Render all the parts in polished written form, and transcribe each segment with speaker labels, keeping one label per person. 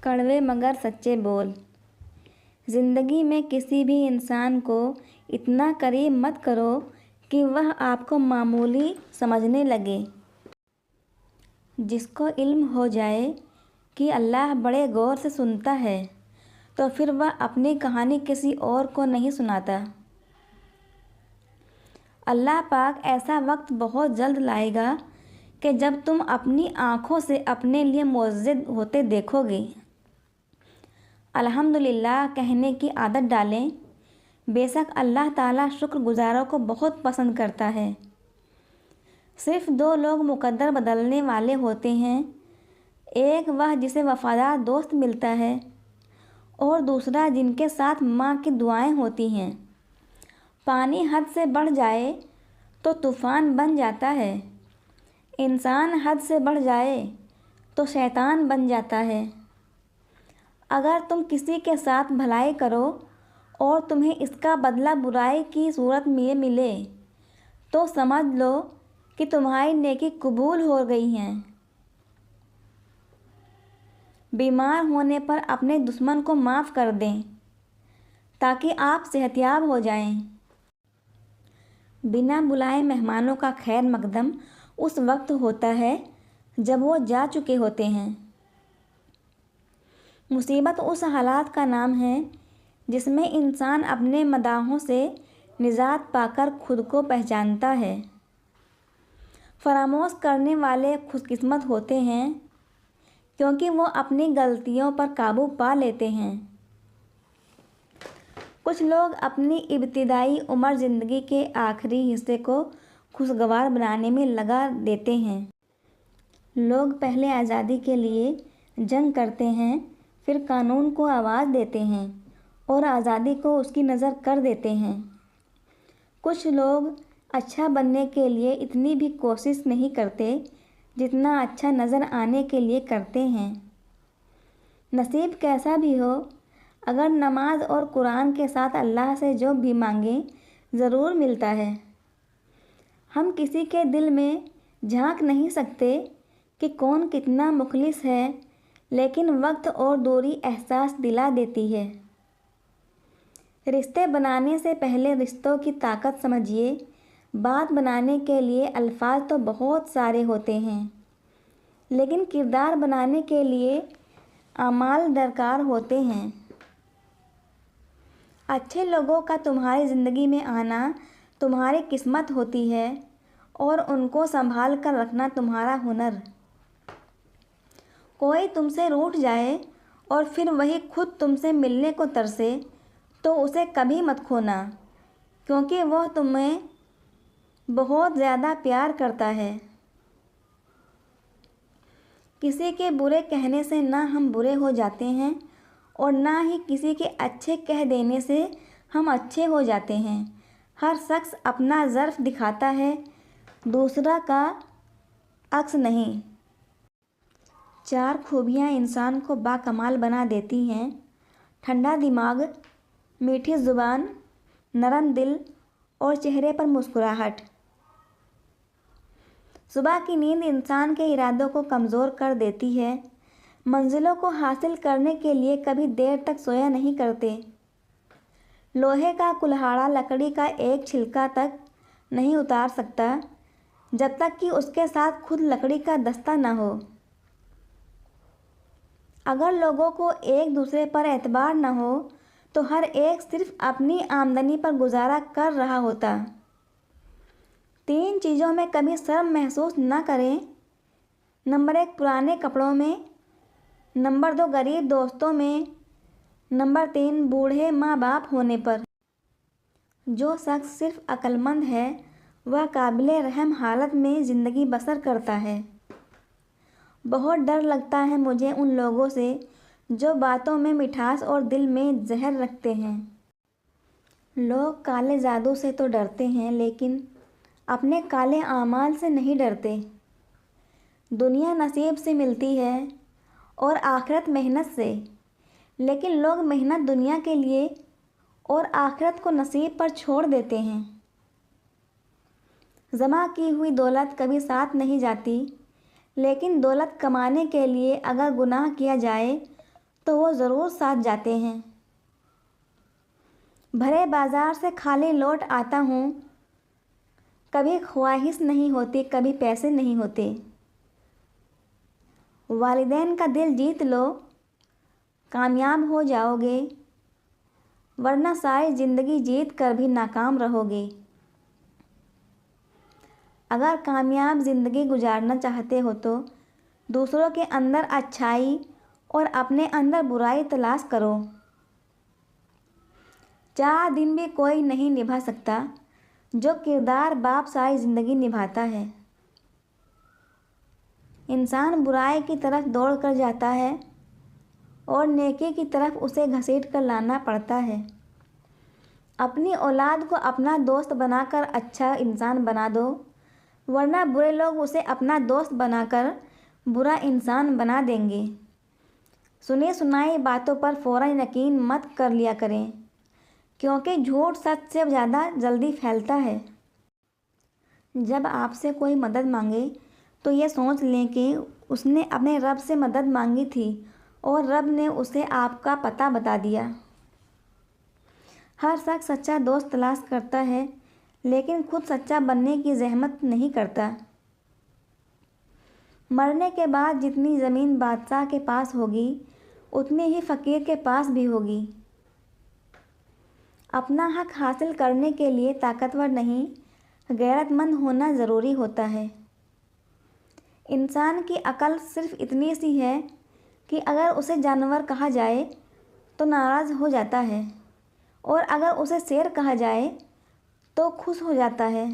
Speaker 1: کڑوے مگر سچے بول۔ زندگی میں کسی بھی انسان کو اتنا قریب مت کرو کہ وہ آپ کو معمولی سمجھنے لگے۔ جس کو علم ہو جائے کہ اللہ بڑے غور سے سنتا ہے تو پھر وہ اپنی کہانی کسی اور کو نہیں سناتا۔ اللہ پاک ایسا وقت بہت جلد لائے گا کہ جب تم اپنی آنکھوں سے اپنے لیے معجزے ہوتے دیکھو گے۔ الحمدللہ کہنے کی عادت ڈالیں۔ بے شک اللہ تعالیٰ شکر گزاروں کو بہت پسند کرتا ہے۔ صرف دو لوگ مقدر بدلنے والے ہوتے ہیں، ایک وہ جسے وفادار دوست ملتا ہے اور دوسرا جن کے ساتھ ماں کی دعائیں ہوتی ہیں۔ پانی حد سے بڑھ جائے تو طوفان بن جاتا ہے، انسان حد سے بڑھ جائے تو شیطان بن جاتا ہے۔ اگر تم کسی کے ساتھ بھلائی کرو اور تمہیں اس کا بدلہ برائی کی صورت میں ملے تو سمجھ لو کہ تمہاری نیکی قبول ہو گئی ہے۔ بیمار ہونے پر اپنے دشمن کو معاف کر دیں تاکہ آپ صحت یاب ہو جائیں۔ بنا بلائے مہمانوں کا خیر مقدم اس وقت ہوتا ہے جب وہ جا چکے ہوتے ہیں۔ مصیبت اس حالات کا نام ہے جس میں انسان اپنے مداحوں سے نجات پا کر خود کو پہچانتا ہے۔ فراموش کرنے والے خوش قسمت ہوتے ہیں کیونکہ وہ اپنی غلطیوں پر قابو پا لیتے ہیں۔ کچھ لوگ اپنی ابتدائی عمر زندگی کے آخری حصے کو خوشگوار بنانے میں لگا دیتے ہیں۔ لوگ پہلے آزادی کے لیے جنگ کرتے ہیں، پھر قانون کو آواز دیتے ہیں اور آزادی کو اس کی نظر کر دیتے ہیں۔ کچھ لوگ اچھا بننے کے لیے اتنی بھی کوشش نہیں کرتے جتنا اچھا نظر آنے کے لیے کرتے ہیں۔ نصیب کیسا بھی ہو، اگر نماز اور قرآن کے ساتھ اللہ سے جو بھی مانگیں ضرور ملتا ہے۔ ہم کسی کے دل میں جھانک نہیں سکتے کہ کون کتنا مخلص ہے، لیکن وقت اور دوری احساس دلا دیتی ہے۔ رشتے بنانے سے پہلے رشتوں کی طاقت سمجھیے۔ بات بنانے کے لیے الفاظ تو بہت سارے ہوتے ہیں، لیکن کردار بنانے کے لیے اعمال درکار ہوتے ہیں۔ اچھے لوگوں کا تمہاری زندگی میں آنا تمہاری قسمت ہوتی ہے اور ان کو سنبھال کر رکھنا تمہارا ہنر۔ کوئی تم سے روٹھ جائے اور پھر وہی خود تم سے ملنے کو ترسے تو اسے کبھی مت کھونا، کیونکہ وہ تمہیں بہت زیادہ پیار کرتا ہے۔ کسی کے برے کہنے سے نہ ہم برے ہو جاتے ہیں اور نہ ہی کسی کے اچھے کہہ دینے سے ہم اچھے ہو جاتے ہیں۔ ہر شخص اپنا ظرف دکھاتا ہے، دوسرا کا عکس نہیں۔ 4 خوبیاں انسان کو باکمال بنا دیتی ہیں: ٹھنڈا دماغ، میٹھی زبان، نرم دل اور چہرے پر مسکراہٹ۔ صبح کی نیند انسان کے ارادوں کو کمزور کر دیتی ہے۔ منزلوں کو حاصل کرنے کے لیے کبھی دیر تک سویا نہیں کرتے۔ لوہے کا کلہاڑا لکڑی کا ایک چھلکا تک نہیں اتار سکتا جب تک کہ اس کے ساتھ خود لکڑی کا دستہ نہ ہو۔ اگر لوگوں کو ایک دوسرے پر اعتبار نہ ہو تو ہر ایک صرف اپنی آمدنی پر گزارا کر رہا ہوتا۔ 3 چیزوں میں کبھی شرم محسوس نہ کریں: نمبر 1 پرانے کپڑوں میں، نمبر 2 غریب دوستوں میں، نمبر 3 بوڑھے ماں باپ ہونے پر۔ جو شخص صرف عقل مند ہے وہ قابل رحم حالت میں زندگی بسر کرتا ہے۔ بہت ڈر لگتا ہے مجھے ان لوگوں سے جو باتوں میں مٹھاس اور دل میں زہر رکھتے ہیں۔ لوگ کالے جادو سے تو ڈرتے ہیں لیکن اپنے کالے اعمال سے نہیں ڈرتے۔ دنیا نصیب سے ملتی ہے اور آخرت محنت سے، لیکن لوگ محنت دنیا کے لیے اور آخرت کو نصیب پر چھوڑ دیتے ہیں۔ جمع کی ہوئی دولت کبھی ساتھ نہیں جاتی، لیکن دولت کمانے کے لیے اگر گناہ کیا جائے تو وہ ضرور ساتھ جاتے ہیں۔ بھرے بازار سے خالی لوٹ آتا ہوں، کبھی خواہش نہیں ہوتی، کبھی پیسے نہیں ہوتے۔ والدین کا دل جیت لو، کامیاب ہو جاؤ گے، ورنہ ساری زندگی جیت کر بھی ناکام رہو گے۔ اگر کامیاب زندگی گزارنا چاہتے ہو تو دوسروں کے اندر اچھائی اور اپنے اندر برائی تلاش کرو۔ 4 دن بھی کوئی نہیں نبھا سکتا جو کردار باپ ساری زندگی نبھاتا ہے۔ انسان برائی کی طرف دوڑ کر جاتا ہے اور نیکی کی طرف اسے گھسیٹ کر لانا پڑتا ہے۔ اپنی اولاد کو اپنا دوست بنا کر اچھا انسان بنا دو، ورنہ برے لوگ اسے اپنا دوست بنا کر برا انسان بنا دیں گے۔ سنی سنائی باتوں پر فوراً یقین مت کر لیا کریں، کیونکہ جھوٹ سچ سے زیادہ جلدی پھیلتا ہے۔ جب آپ سے کوئی مدد مانگے تو یہ سوچ لیں کہ اس نے اپنے رب سے مدد مانگی تھی اور رب نے اسے آپ کا پتہ بتا دیا۔ ہر شخص سچا دوست تلاش کرتا ہے، لیکن خود سچا بننے کی زحمت نہیں کرتا۔ مرنے کے بعد جتنی زمین بادشاہ کے پاس ہوگی، اتنی ہی فقیر کے پاس بھی ہوگی۔ اپنا حق حاصل کرنے کے لیے طاقتور نہیں، غیرت مند ہونا ضروری ہوتا ہے۔ انسان کی عقل صرف اتنی سی ہے کہ اگر اسے جانور کہا جائے تو ناراض ہو جاتا ہے، اور اگر اسے شیر کہا جائے تو خوش ہو جاتا ہے۔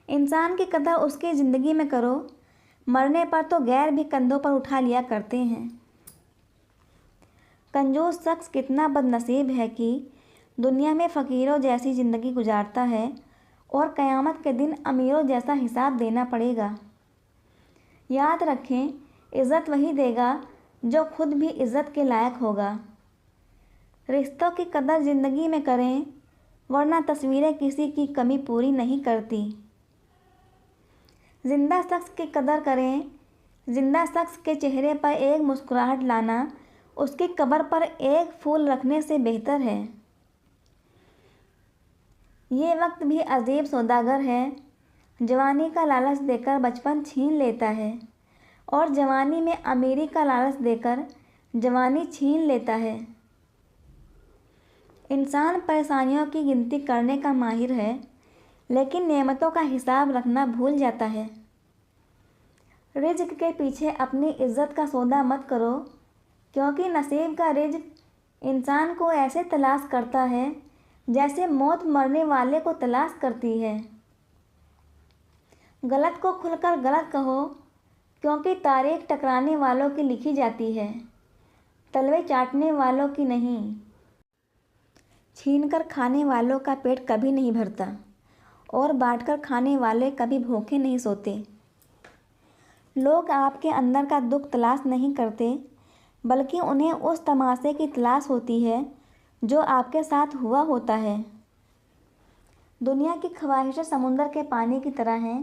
Speaker 1: انسان کی قدر اس کی زندگی میں کرو، مرنے پر تو غیر بھی کندھوں پر اٹھا لیا کرتے ہیں۔ کنجوس شخص کتنا بد نصیب ہے کہ دنیا میں فقیروں جیسی زندگی گزارتا ہے اور قیامت کے دن امیروں جیسا حساب دینا پڑے گا۔ یاد رکھیں، عزت وہی دے گا جو خود بھی عزت کے لائق ہوگا۔ رشتوں کی قدر زندگی میں کریں، ورنہ تصویریں کسی کی کمی پوری نہیں کرتی۔ زندہ شخص کی قدر کریں، زندہ شخص کے چہرے پر ایک مسکراہٹ لانا اس کی قبر پر ایک پھول رکھنے سے بہتر ہے۔ یہ وقت بھی عجیب سوداگر ہے، جوانی کا لالچ دے کر بچپن چھین لیتا ہے، اور جوانی میں امیری کا لالچ دے کر جوانی چھین لیتا ہے۔ انسان پریشانیوں کی گنتی کرنے کا ماہر ہے، لیکن نعمتوں کا حساب رکھنا بھول جاتا ہے۔ رزق کے پیچھے اپنی عزت کا سودا مت کرو، کیونکہ نصیب کا رزق انسان کو ایسے تلاش کرتا ہے جیسے موت مرنے والے کو تلاش کرتی ہے۔ غلط کو کھل کر غلط کہو، کیونکہ تاریخ ٹکرانے والوں کی لکھی جاتی ہے، تلوے چاٹنے والوں کی نہیں۔ چھین کر کھانے والوں کا پیٹ کبھی نہیں بھرتا، اور بانٹ کر کھانے والے کبھی بھوکے نہیں سوتے۔ لوگ آپ کے اندر کا دکھ تلاش نہیں کرتے، بلکہ انہیں اس تماشے کی تلاش ہوتی ہے جو آپ کے ساتھ ہوا ہوتا ہے۔ دنیا کی خواہشیں سمندر کے پانی کی طرح ہیں،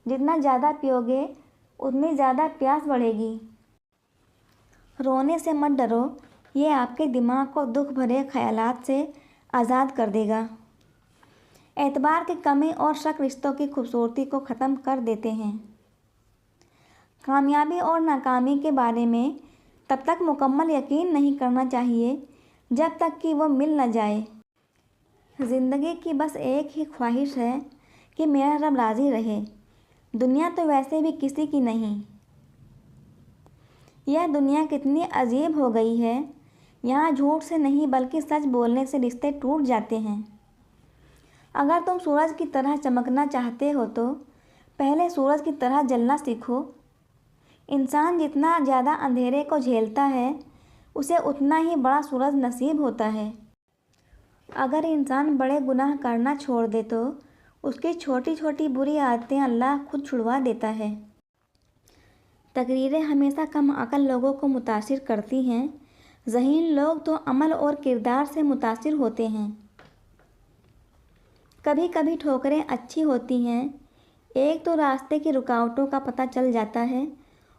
Speaker 1: جتنا زیادہ پیو گے اتنی زیادہ پیاس بڑھے گی۔ رونے سے مت ڈرو، یہ آپ کے دماغ کو دکھ بھرے خیالات سے آزاد کر دے گا۔ اعتبار کی کمی اور شک رشتوں کی خوبصورتی کو ختم کر دیتے ہیں۔ کامیابی اور ناکامی کے بارے میں تب تک مکمل یقین نہیں کرنا چاہیے جب تک کہ وہ مل نہ جائے۔ زندگی کی بس ایک ہی خواہش ہے کہ میرا رب راضی رہے۔ دنیا تو ویسے بھی کسی کی نہیں۔ یہ دنیا کتنی عجیب ہو گئی ہے، یہاں جھوٹ سے نہیں بلکہ سچ بولنے سے رشتے ٹوٹ جاتے ہیں۔ اگر تم سورج کی طرح چمکنا چاہتے ہو تو پہلے سورج کی طرح جلنا سیکھو۔ انسان جتنا زیادہ اندھیرے کو جھیلتا ہے، اسے اتنا ہی بڑا سورج نصیب ہوتا ہے۔ اگر انسان بڑے گناہ کرنا چھوڑ دے تو اس کی چھوٹی چھوٹی بری عادتیں اللہ خود چھڑوا دیتا ہے۔ تقریریں ہمیشہ کم عقل لوگوں کو متاثر کرتی ہیں، ذہین لوگ تو عمل اور کردار سے متاثر ہوتے ہیں۔ کبھی کبھی ٹھوکریں اچھی ہوتی ہیں، ایک تو راستے کی رکاوٹوں کا پتہ چل جاتا ہے،